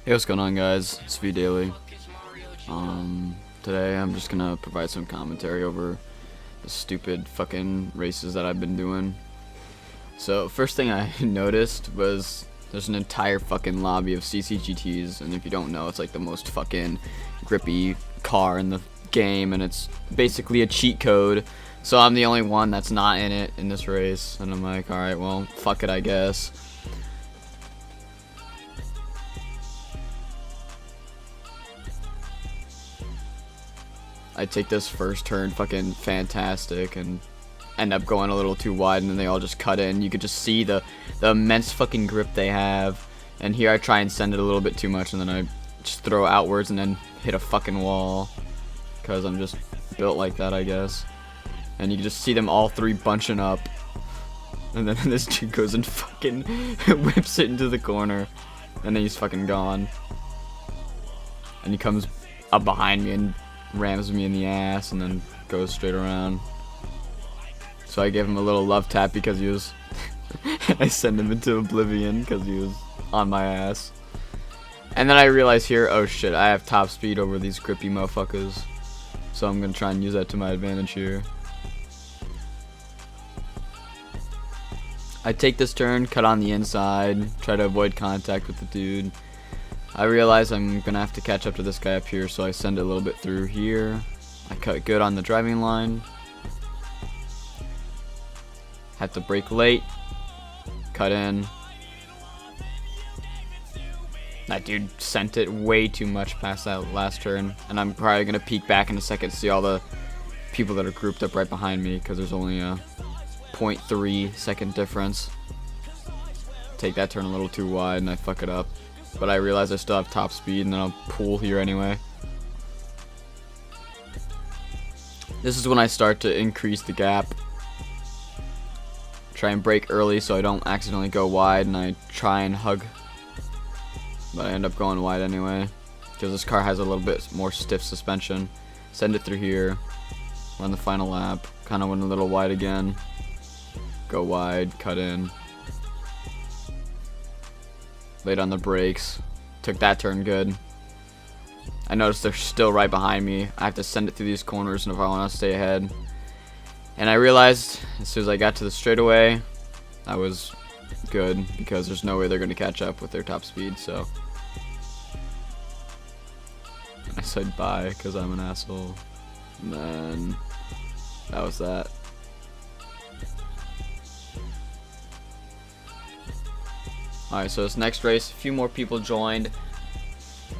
Hey, what's going on, guys? It's V Daily. Today I'm just gonna provide some commentary over the stupid fucking races that I've been doing. So, first thing I noticed was there's an entire fucking lobby of CCGTs, and if you don't know, it's like the most fucking grippy car in the game, and it's basically a cheat code. So I'm the only one that's not in it in this race, and I'm like, alright, well, fuck it, I guess. I take this first turn fucking fantastic and end up going a little too wide, and then they all just cut in. You could just see the immense fucking grip they have, and here I try and send it a little bit too much, and then I just throw outwards and then hit a fucking wall because I'm just built like that, I guess. And you can just see them all three bunching up, and then this dude goes and fucking whips it into the corner, and then he's fucking gone. And he comes up behind me and rams me in the ass and then goes straight around. So I gave him a little love tap because he was I sent him into oblivion because he was on my ass. And then I realized here, oh shit, I have top speed over these grippy motherfuckers, so I'm gonna try and use that to my advantage here. I take this turn, cut on the inside, try to avoid contact with the dude. I realize I'm gonna have to catch up to this guy up here, so I send it a little bit through here. I cut good on the driving line. Had to brake late. Cut in. That dude sent it way too much past that last turn, and I'm probably gonna peek back in a second to see all the people that are grouped up right behind me, because there's only a 0.3 second difference. Take that turn a little too wide and I fuck it up. But I realize I still have top speed, and then I'll pull here anyway. This is when I start to increase the gap. Try and brake early so I don't accidentally go wide, and I try and hug. But I end up going wide anyway, because this car has a little bit more stiff suspension. Send it through here. Run the final lap. Kind of went a little wide again. Go wide, cut in. Laid on the brakes. Took that turn good. I noticed they're still right behind me. I have to send it through these corners and if I want to stay ahead. And I realized as soon as I got to the straightaway, I was good because there's no way they're going to catch up with their top speed. So I said bye because I'm an asshole. And then that was that. Alright, so this next race, a few more people joined.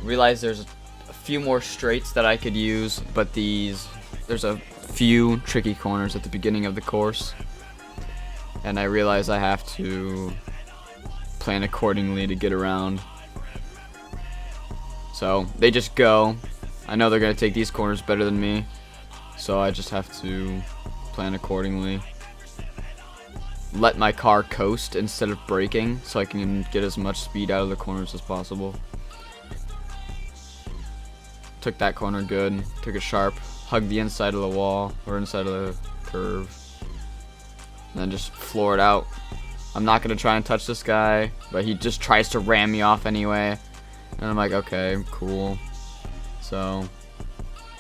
Realized there's a few more straights that I could use, but there's a few tricky corners at the beginning of the course. And I realize I have to plan accordingly to get around. So they just go. I know they're going to take these corners better than me, so I just have to plan accordingly. Let my car coast instead of braking so I can get as much speed out of the corners as possible. Took that corner good, took it sharp, hugged the inside of the wall or inside of the curve, and then just floor it out. I'm not going to try and touch this guy, but he just tries to ram me off anyway, and I'm like, okay, cool. So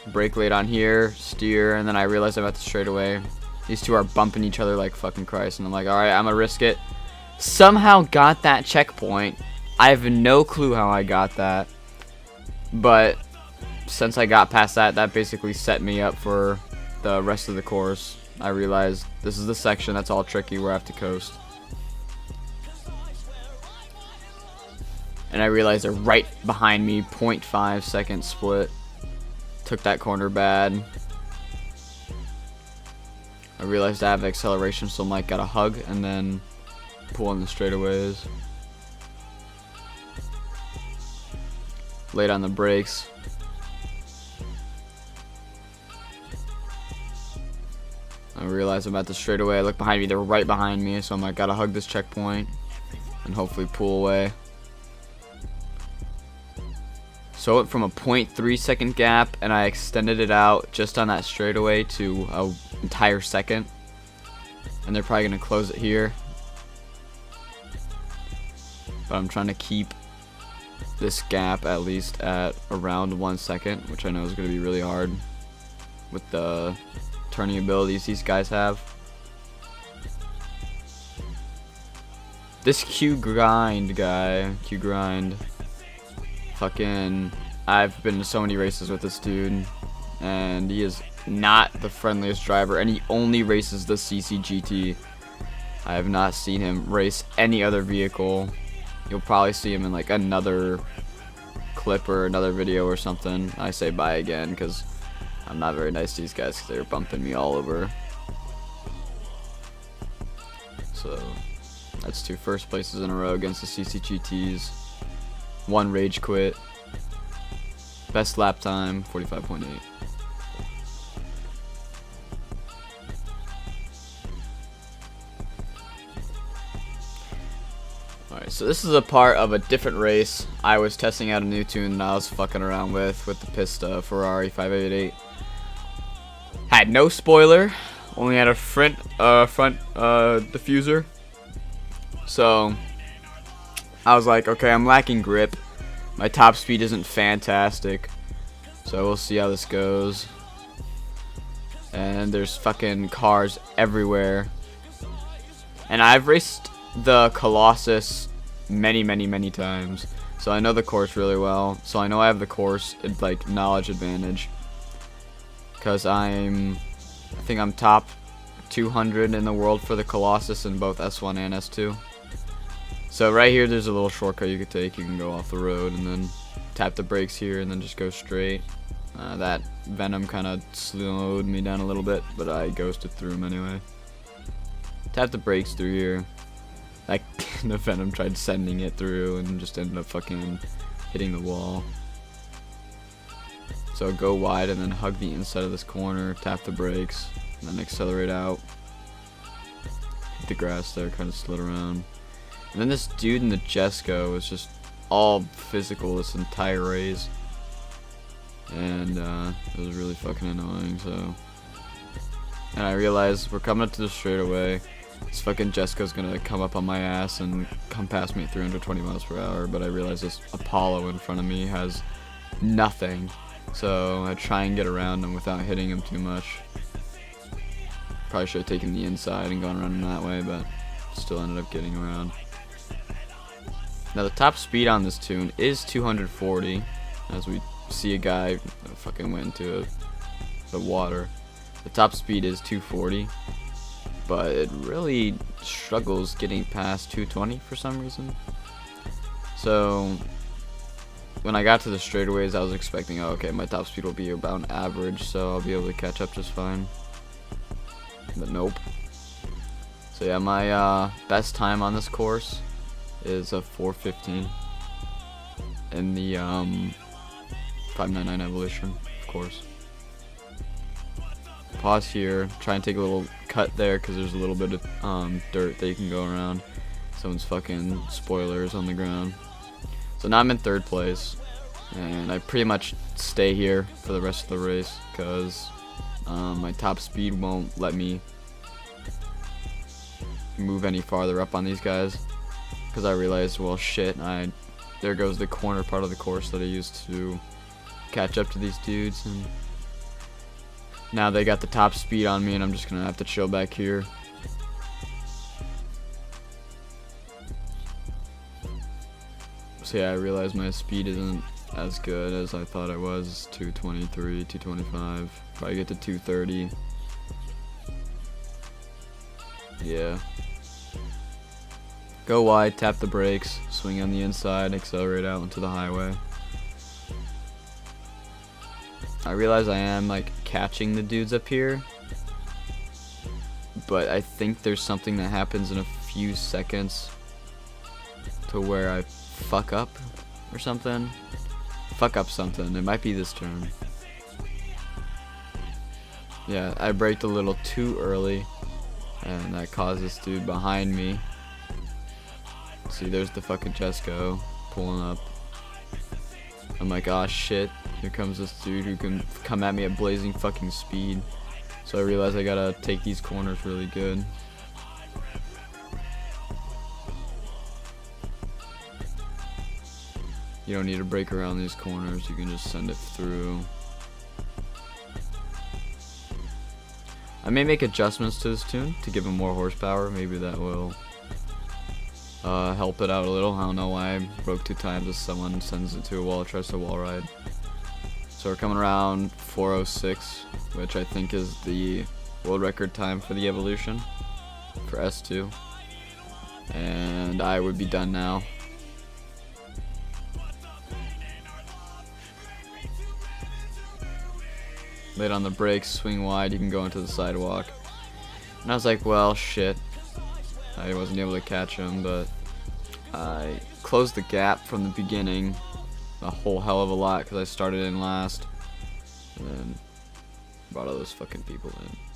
brake late on here, steer, and then I realize I'm at the straightaway. These two are bumping each other like fucking Christ, and I'm like, alright, I'm gonna risk it. Somehow got that checkpoint. I have no clue how I got that, but since I got past that, that basically set me up for the rest of the course. I realized this is the section that's all tricky where I have to coast. And I realized they're right behind me, 0.5 second split. Took that corner bad. I realized I have acceleration, so I'm like, gotta hug and then pull in the straightaways. Laid on the brakes. I realize I'm at the straightaway. I look behind me, they're right behind me, so I'm like, gotta hug this checkpoint and hopefully pull away. So it went from a 0.3 second gap, and I extended it out just on that straightaway to an entire second. And they're probably going to close it here. But I'm trying to keep this gap at least at around 1 second, which I know is going to be really hard with the turning abilities these guys have. This Q grind guy, fucking, I've been in so many races with this dude, and he is not the friendliest driver, and he only races the CCGT. I have not seen him race any other vehicle. You'll probably see him in like another clip or another video or something. I say bye again because I'm not very nice to these guys because they're bumping me all over. So that's 2 first places in a row against the CCGTs. 1 rage quit. Best lap time 45.8. Alright, so this is a part of a different race. I was testing out a new tune that I was fucking around with the Pista Ferrari 588. Had no spoiler, only had a front diffuser. So I was like, okay, I'm lacking grip. My top speed isn't fantastic, so we'll see how this goes. And there's fucking cars everywhere. And I've raced the Colossus many times, so I know the course really well. So I know I have the course like knowledge advantage, because I think I'm top 200 in the world for the Colossus in both S1 and S2. So right here there's a little shortcut you could take. You can go off the road and then tap the brakes here and then just go straight. That Venom kind of slowed me down a little bit, but I ghosted through him anyway. Tap the brakes through here. Like, the Venom tried sending it through and just ended up fucking hitting the wall. So go wide and then hug the inside of this corner, tap the brakes, and then accelerate out. Hit the grass there, kind of slid around. And then this dude in the Jesco was just all physical this entire race. And it was really fucking annoying, so. And I realized we're coming up to the straightaway. This fucking Jesco's gonna come up on my ass and come past me at 320 miles per hour, but I realize this Apollo in front of me has nothing, so I try and get around him without hitting him too much. Probably should have taken the inside and gone around him that way, but still ended up getting around. Now the top speed on this tune is 240, as we see a guy fucking went into the water. The top speed is 240. But it really struggles getting past 220 for some reason. So when I got to the straightaways, I was expecting, oh, okay, my top speed will be about average, so I'll be able to catch up just fine. But nope. So yeah, my best time on this course is a 4:15 in the 599 Evolution, of course. Pause here, try and take a little cut there because there's a little bit of dirt that you can go around. Someone's fucking spoilers on the ground. So now I'm in 3rd place, and I pretty much stay here for the rest of the race because my top speed won't let me move any farther up on these guys. Because I realized, well, shit, there goes the corner part of the course that I used to catch up to these dudes, and now they got the top speed on me, and I'm just gonna have to chill back here. So yeah, I realized my speed isn't as good as I thought it was. 223, 225. Probably get to 230. Yeah. Go wide, tap the brakes, swing on the inside, accelerate out into the highway. I realize I am like catching the dudes up here, but I think there's something that happens in a few seconds to where I fuck up or something. Fuck up something. It might be this turn. Yeah, I braked a little too early, and that caused this dude behind me. See, there's the fucking Jesco pulling up. I'm like, ah, shit. Here comes this dude who can come at me at blazing fucking speed. So I realize I gotta take these corners really good. You don't need to break around these corners, you can just send it through. I may make adjustments to this tune to give him more horsepower. Maybe that will help it out a little. I don't know why I broke 2 times as someone sends it to a wall, tries to wall ride. So we're coming around 4:06, which I think is the world record time for the evolution for S2. And I would be done now. Late on the brakes, swing wide, you can go into the sidewalk. And I was like, well, shit. I wasn't able to catch him, but I closed the gap from the beginning a whole hell of a lot because I started in last. And then brought all those fucking people in.